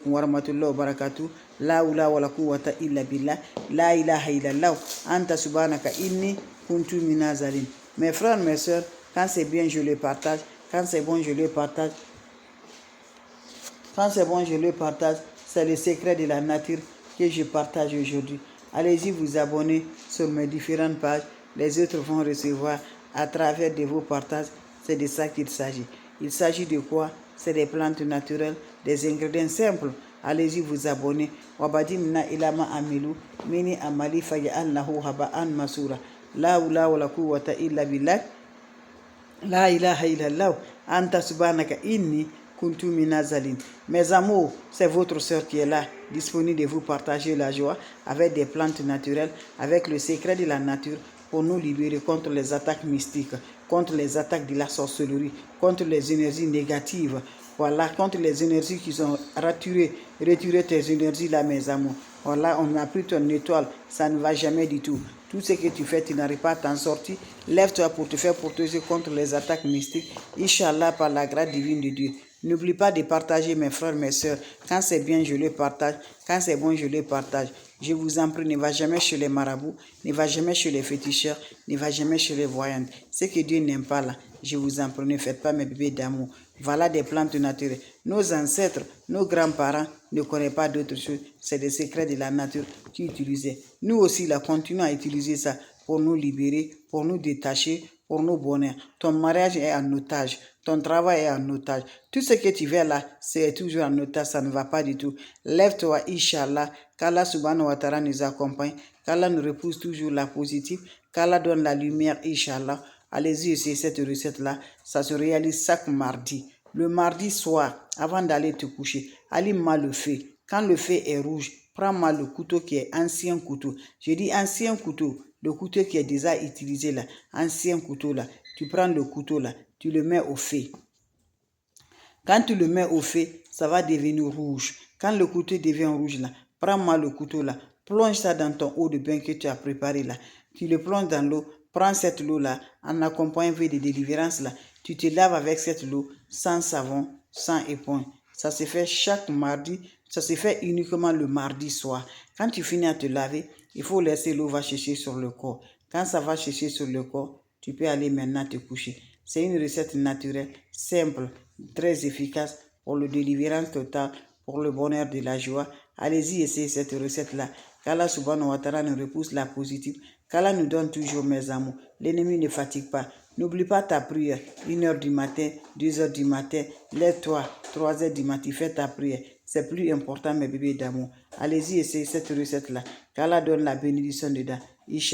wa rahmatullahi wa barakatuh. La hawla wa la quwwata illa billah. La ilaha illallah. Anta subhanaka inni kuntu minaz zalimin. Mes frères, mes soeurs, quand c'est bien, je le partage. Quand c'est bon, je le partage. Quand c'est bon, je le partage. C'est le secret de la nature que je partage aujourd'hui. Allez-y vous abonner sur mes différentes pages. Les autres vont recevoir à travers de vos partages. C'est de ça qu'il s'agit. Il s'agit de quoi? C'est des plantes naturelles, des ingrédients simples. Allez-y vous abonner. Wabadimna ilama amilu mini amali faya'alnahu haba'an masura. La hawla wa la quwwata illa billah. La ilaha illallah. Anta subhanaka inni kuntu minaz zalimin. Mes amours, c'est votre soeur qui est là, disponible de vous partager la joie avec des plantes naturelles, avec le secret de la nature pour nous libérer contre les attaques mystiques, contre les attaques de la sorcellerie, contre les énergies négatives. Voilà, contre les énergies qui sont retirées tes énergies là, mes amours. Voilà, on a pris ton étoile, ça ne va jamais du tout. Tout ce que tu fais, tu n'arrives pas à t'en sortir. Lève-toi pour te faire protéger contre les attaques mystiques. Inch'Allah, par la grâce divine de Dieu. N'oublie pas de partager, mes frères, mes soeurs. Quand c'est bien, je le partage. Quand c'est bon, je le partage. Je vous en prie, ne va jamais chez les marabouts, ne va jamais chez les féticheurs, ne va jamais chez les voyantes. Ce que Dieu n'aime pas là, je vous en prie, ne faites pas mes bébés d'amour. Voilà des plantes naturelles. Nos ancêtres, nos grands-parents ne connaissent pas d'autres choses. C'est des secrets de la nature qu'ils utilisaient. Nous aussi, là, continuons à utiliser ça pour nous libérer, pour nous détacher, pour nos bonheurs. Ton mariage est en otage. Ton travail est en otage. Tout ce que tu fais là, c'est toujours en otage. Ça ne va pas du tout. Lève-toi, Inch'Allah. Qu'Allah subhanahu wa ta'ala nous accompagne. Qu'Allah nous repousse toujours la positive. Qu'Allah donne la lumière, Inch'Allah. Allez-y essayer cette recette-là. Ça se réalise chaque mardi. Le mardi soir, avant d'aller te coucher, allume-moi le feu. Quand le feu est rouge, prends-moi le couteau qui est ancien couteau. Je dis ancien couteau. Le couteau qui est déjà utilisé là. Ancien couteau là. Tu prends le couteau là. Tu le mets au feu. Quand tu le mets au feu, ça va devenir rouge. Quand le couteau devient rouge là, prends-moi le couteau là. Plonge ça dans ton eau de bain que tu as préparé là. Tu le plonges dans l'eau. Prends cette eau-là, en accompagnant de délivrance là. Tu te laves avec cette eau, sans savon, sans éponge. Ça se fait chaque mardi. Ça se fait uniquement le mardi soir. Quand tu finis à te laver, il faut laisser l'eau va chercher sur le corps. Quand ça va chercher sur le corps, tu peux aller maintenant te coucher. C'est une recette naturelle, simple, très efficace pour le délivrance totale, pour le bonheur de la joie. Allez-y, essayez cette recette-là. Qu'Allah subhanahu wa ta'ala nous repousse la positive. Qu'Allah nous donne toujours, mes amours. L'ennemi ne fatigue pas. N'oublie pas ta prière. 1h du matin, 2h du matin. Lève-toi, 3h du matin, fais ta prière. C'est plus important, mes bébés d'amour. Allez-y, essayez cette recette-là. Qu'Allah donne la bénédiction dedans.